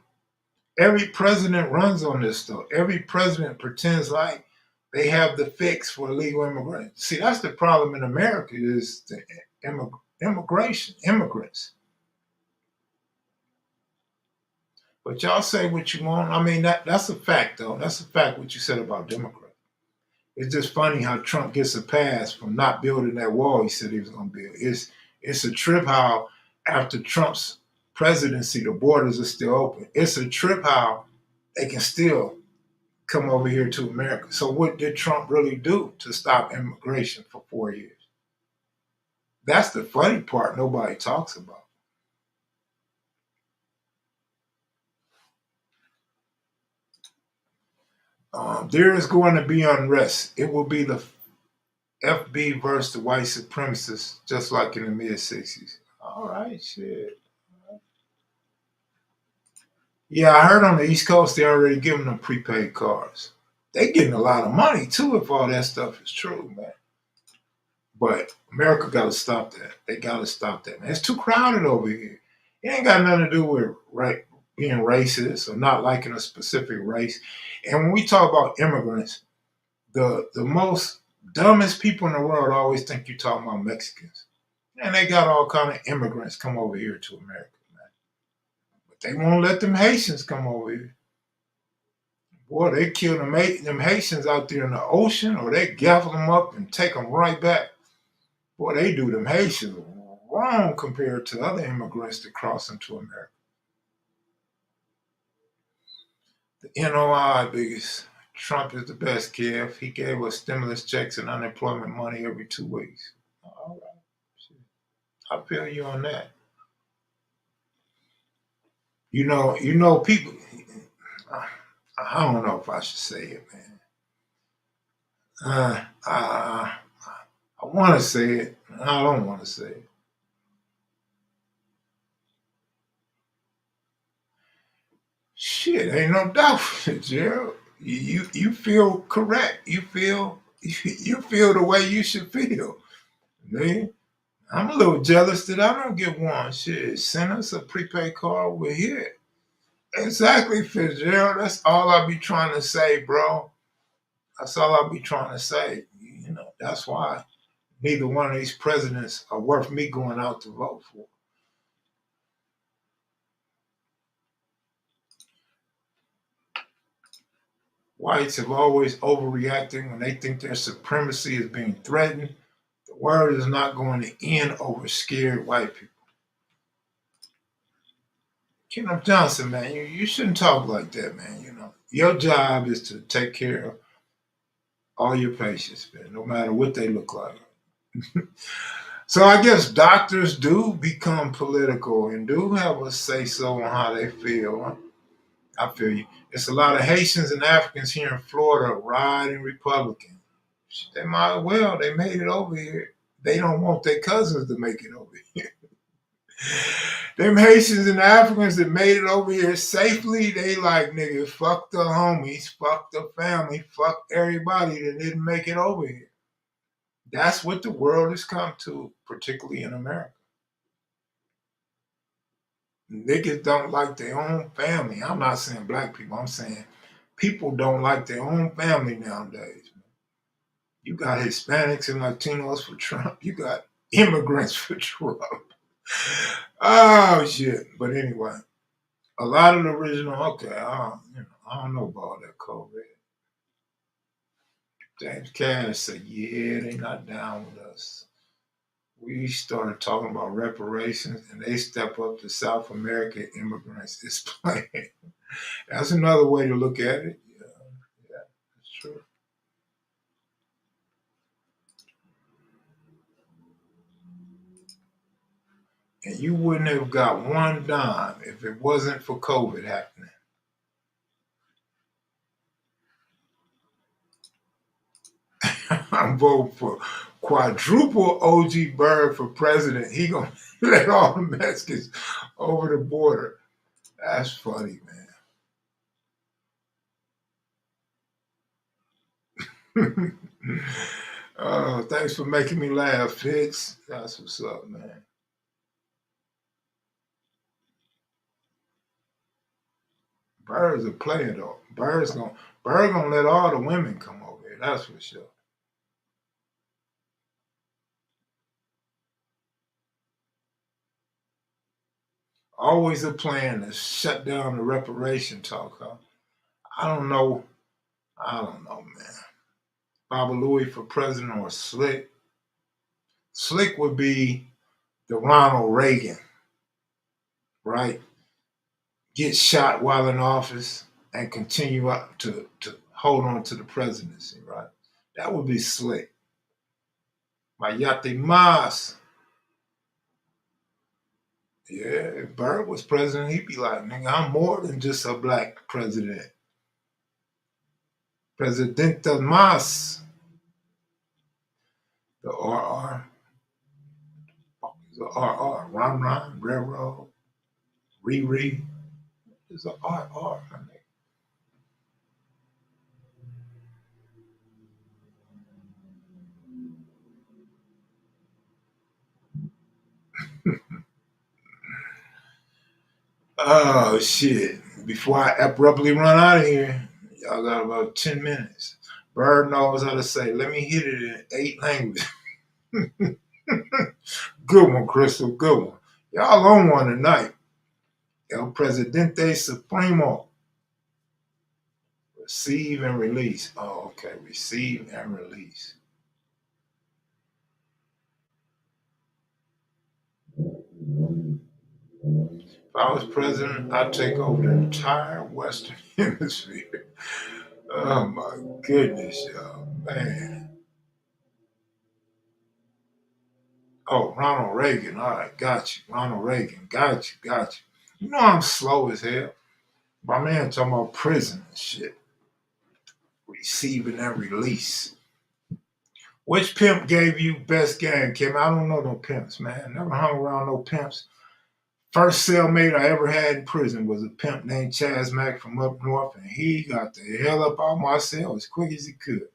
Every president runs on this stuff. Every president pretends like they have the fix for illegal immigrants. See, that's the problem in America is the immigrants. But y'all say what you want. I mean, that's a fact, though. That's a fact what you said about Democrats. It's just funny how Trump gets a pass from not building that wall he said he was going to build. It's a trip how after Trump's presidency, the borders are still open. It's a trip how they can still come over here to America. So what did Trump really do to stop immigration for 4 years? That's the funny part nobody talks about. There is going to be unrest. It will be the FB versus the white supremacists, just like in the mid-60s. All right, shit. Yeah, I heard on the East Coast they're already giving them prepaid cars. They getting a lot of money too if all that stuff is true, man. But America got to stop that. They got to stop that, man. It's too crowded over here. It ain't got nothing to do with being racist or not liking a specific race. And when we talk about immigrants, the most dumbest people in the world always think you're talking about Mexicans. And they got all kind of immigrants come over here to America, man. But they won't let them Haitians come over here. Boy, they kill them Haitians out there in the ocean, or they gavel them up and take them right back. Boy, they do them Haitians wrong compared to other immigrants that cross into America. The NOI biggest. Trump is the best, Kev. He gave us stimulus checks and unemployment money every 2 weeks. All right. I feel you on that. People. I don't know if I should say it, man. I want to say it. I don't want to say it. Shit, ain't no doubt, Gerald. You feel correct. You feel the way you should feel. Man, I'm a little jealous that I don't get one. Shit, send us a prepaid card. We're here. Exactly, Fitzgerald. That's all I be trying to say, bro. That's all I be trying to say. That's why neither one of these presidents are worth me going out to vote for. Whites have always overreacting when they think their supremacy is being threatened. The world is not going to end over scared white people. Kenneth Johnson, man, you shouldn't talk like that, man. Your job is to take care of all your patients, man, no matter what they look like. So I guess doctors do become political and do have a say-so on how they feel. Huh? I feel you. It's a lot of Haitians and Africans here in Florida riding Republican. They might as well. They made it over here. They don't want their cousins to make it over here. Them Haitians and Africans that made it over here safely, they like, nigga, fuck the homies, fuck the family, fuck everybody that didn't make it over here. That's what the world has come to, particularly in America. Niggas don't like their own family. I'm not saying black people. I'm saying people don't like their own family nowadays. You got Hispanics and Latinos for Trump. You got immigrants for Trump. Oh, shit. But anyway, a lot of the original, okay, I don't know about all that COVID. James Cash said, yeah, they not down with us. We started talking about reparations and they step up to South American immigrants. It's playing. That's another way to look at it. Yeah, that's true. And you wouldn't have got one dime if it wasn't for COVID happening. I'm voting for quadruple OG Bird for president. He gonna let all the Mexicans over the border. That's funny, man. Thanks for making me laugh, Fitz. That's what's up, man. Bird's a player though. Bird gonna let all the women come over here. That's for sure. Always a plan to shut down the reparation talk, huh? I don't know. I don't know, man. Baba Louie for president or Slick. Slick would be the Ronald Reagan, right? Get shot while in office and continue up to hold on to the presidency, right? That would be Slick. Mayate Mas. Yeah, if Bird was president, he'd be like, nigga, I'm more than just a black president. Presidente Mas, the RR, the RR, Ron Ron, Railroad, Riri, is a RR, my nigga. Oh shit. Before I abruptly run out of here, y'all got about 10 minutes. Bird knows how to say, let me hit it in 8 languages. Good one, Crystal. Good one. Y'all on one tonight. El Presidente Supremo. Receive and release. Oh, okay. Receive and release. If I was president, I'd take over the entire Western Hemisphere. Oh my goodness, y'all. Man. Oh, Ronald Reagan. All right, got you. Ronald Reagan. Got you, got you. You know I'm slow as hell. My man talking about prison and shit. Receiving and release. Which pimp gave you best game, Kim? I don't know no pimps, man. Never hung around no pimps. First cellmate I ever had in prison was a pimp named Chaz Mack from up north, and he got the hell up out my cell as quick as he could.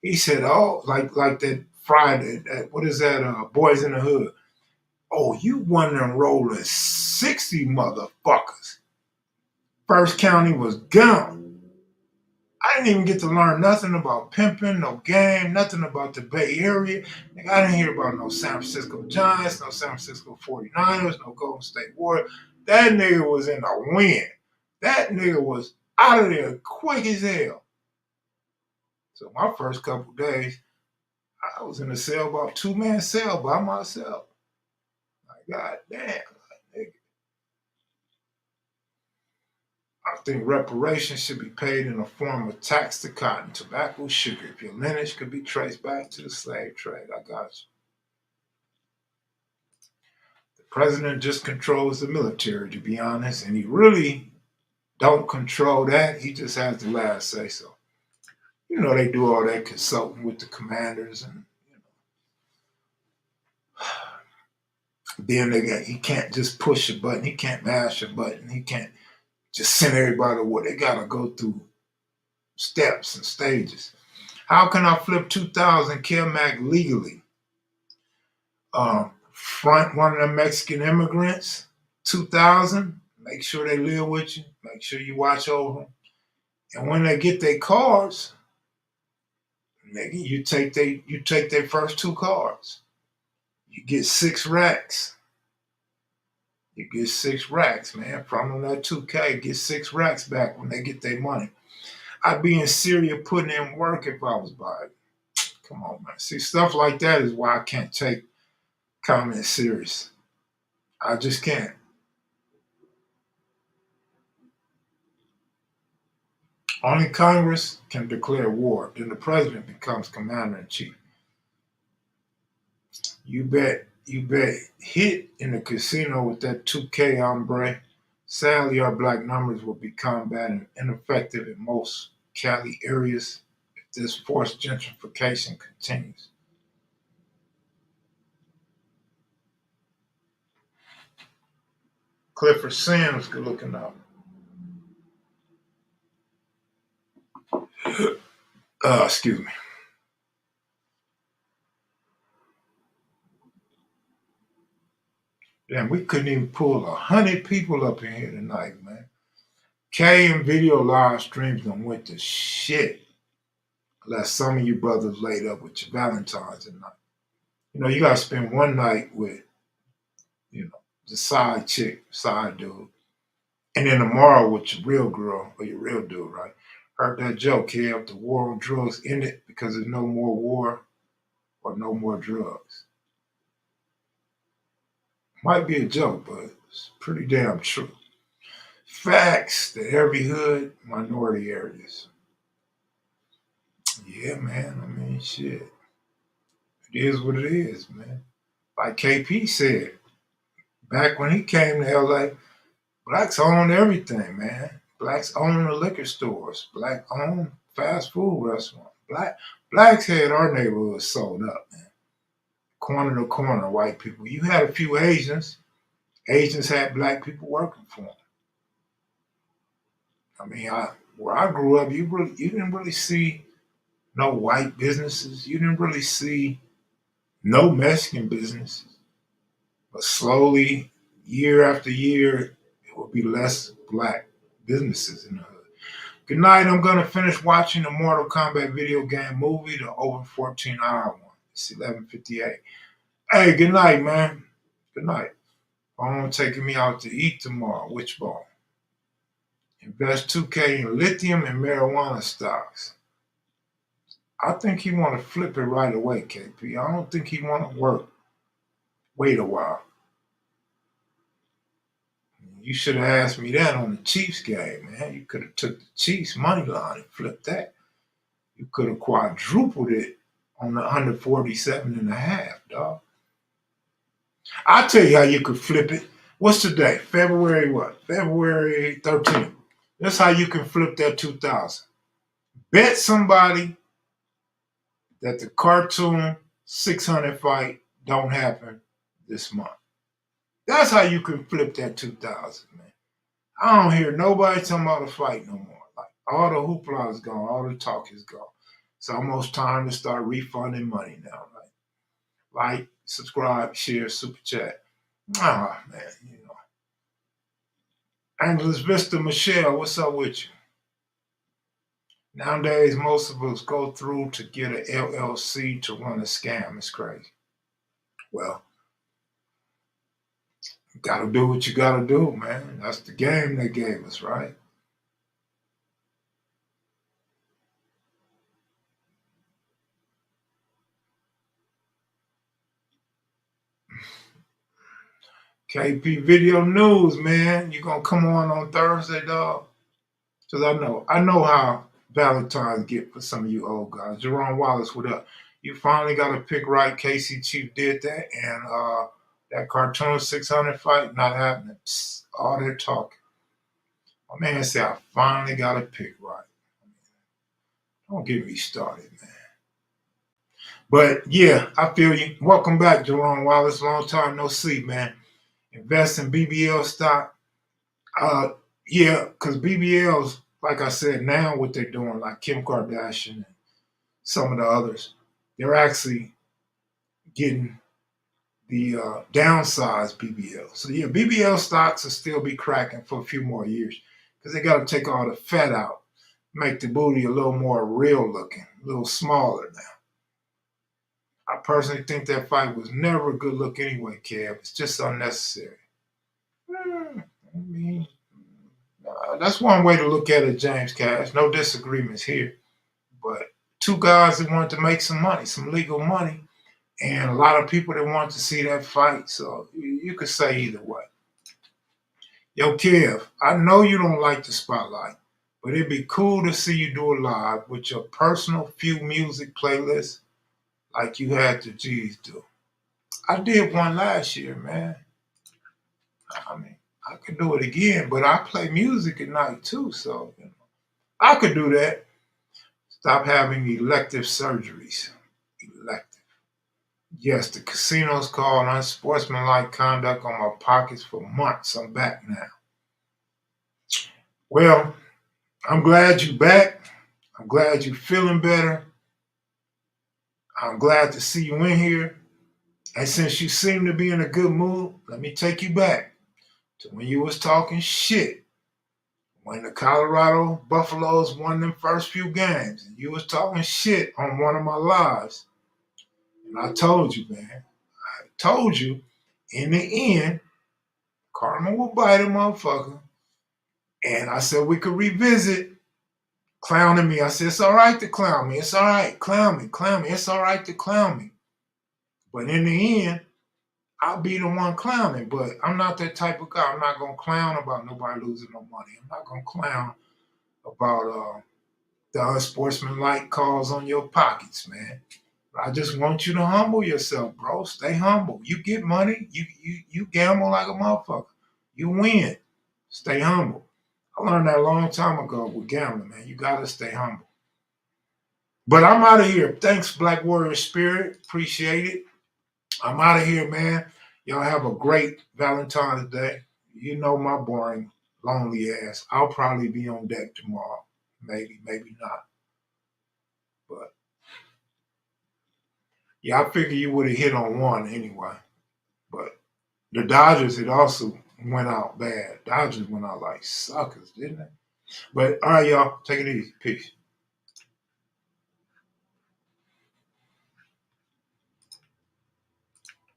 He said, "Oh, like that Friday, what is that? Boys in the Hood. Oh, you one of them rolling 60 motherfuckers. First county was gone. I didn't even get to learn nothing about pimping, no game, nothing about the Bay Area. Like, I didn't hear about no San Francisco Giants, no San Francisco 49ers, no Golden State Warriors. That nigga was in the wind. That nigga was out of there quick as hell. So my first couple days, I was in a cell, about 2-man cell by myself. Like, God damn, nigga. I think reparations should be paid in the form of tax to cotton, tobacco, sugar. If your lineage could be traced back to the slave trade, I got you. The president just controls the military, to be honest, and he really don't control that. He just has the last say so. You know, they do all that consulting with the commanders, and then he can't just push a button. He can't mash a button. He can't just send everybody to what they got to go through steps and stages. How can I flip 2,000 Mac legally? Front one of the Mexican immigrants, 2,000. Make sure they live with you. Make sure you watch over them. And when they get their cards, nigga, you take their first 2 cards. You get 6 racks. You get 6 racks, man. From that 2K, get 6 racks back when they get their money. I'd be in Syria putting in work if I was Biden. Come on, man. See, stuff like that is why I can't take comments serious. I just can't. Only Congress can declare war. Then the president becomes commander in chief. You bet hit in the casino with that 2K hombre. Sadly, our black numbers will be combat and ineffective in most Cali areas if this forced gentrification continues. Clifford Sims, good looking out. Excuse me. Damn, we couldn't even pull 100 people up in here tonight, man. K and video live streams done went to shit. Unless some of you brothers laid up with your Valentines tonight. You know, you gotta spend one night with, the side chick, side dude, and then tomorrow with your real girl or your real dude, right? Heard that joke, Kev, the war on drugs ended because there's no more war or no more drugs. Might be a joke, but it's pretty damn true. Facts that every hood, minority areas. Yeah, man. I mean, shit. It is what it is, man. Like KP said, back when he came to LA, blacks owned everything, man. Blacks owned the liquor stores. Black owned fast food restaurant. Blacks had our neighborhood sold up, man. Corner to corner, white people. You had a few Asians. Asians had black people working for them. I mean, where I grew up, you didn't really see no white businesses. You didn't really see no Mexican businesses. But slowly, year after year, it will be less black businesses in the hood. Good night. I'm going to finish watching the Mortal Kombat video game movie, the over 14-hour one. It's 11:58. Hey, good night, man. Good night. I'm taking me out to eat tomorrow. Which ball? Invest 2K in lithium and marijuana stocks. I think he want to flip it right away, KP. I don't think he want to work. Wait a while. You should have asked me that on the Chiefs game, man. You could have took the Chiefs money line and flipped that. You could have quadrupled it on the under 47.5, dog. I'll tell you how you could flip it. What's today? February what? February 13th. That's how you can flip that 2,000. Bet somebody that the cartoon 600 fight don't happen this month. That's how you can flip that 2,000, man. I don't hear nobody talking about a fight no more. Like all the hoopla is gone, all the talk is gone. It's almost time to start refunding money now, right? Like, subscribe, share, super chat. Ah, man, you know. Angeles Vista Michelle, what's up with you? Nowadays, most of us go through to get an LLC to run a scam. It's crazy. Well, you gotta do what you gotta do, man. That's the game they gave us, right? KP Video News, man. You gonna come on Thursday, dog? Because I know how Valentine's get for some of you old guys. Jerome Wallace, what up? You finally got to pick right. Casey Chief did that, and that cartoon 600 fight not happening. Psst, all that talking. My man said, I finally got to pick right. Don't get me started, man. But yeah, I feel you. Welcome back, Jerome Wallace. Long time no see, man. Invest in BBL stock. Yeah, because BBLs, like I said, now what they're doing, like Kim Kardashian and some of the others, they're actually getting the downsized BBL. So yeah, BBL stocks will still be cracking for a few more years because they got to take all the fat out, make the booty a little more real looking, a little smaller now. I personally think that fight was never a good look anyway, Kev. It's just unnecessary. I mean, that's one way to look at it, James Cash. No disagreements here. But two guys that wanted to make some money, some legal money, and a lot of people that wanted to see that fight. So you could say either way. Yo, Kev, I know you don't like the spotlight, but it'd be cool to see you do it live with your personal few music playlist like you had the G's do. I did one last year, man. I mean, I could do it again, but I play music at night too, so you know, I could do that. Stop having elective surgeries. Elective. Yes, the casino's called unsportsmanlike conduct on my pockets for months. I'm back now. Well, I'm glad you're back. I'm glad you're feeling better. I'm glad to see you in here. And since you seem to be in a good mood, let me take you back to when you was talking shit. When the Colorado Buffaloes won them first few games, and you was talking shit on one of my lives. And I told you, man, I told you, in the end, karma will bite a motherfucker. And I said we could revisit clowning me. I said, it's all right to clown me. It's all right. Clown me. It's all right to clown me. But in the end, I'll be the one clowning. But I'm not that type of guy. I'm not going to clown about nobody losing no money. I'm not going to clown about the unsportsmanlike calls on your pockets, man. I just want you to humble yourself, bro. Stay humble. You get money, you gamble like a motherfucker. You win. Stay humble. I learned that a long time ago with gambling, man. You gotta stay humble. But I'm out of here. Thanks, Black Warrior Spirit. Appreciate it. I'm out of here, man. Y'all have a great Valentine's Day. You know my boring, lonely ass. I'll probably be on deck tomorrow. Maybe, maybe not. But yeah, I figure you would have hit on one anyway. But the Dodgers, it also went out bad. Dodgers went out like suckers, didn't they? But all right, y'all, take it easy. Peace.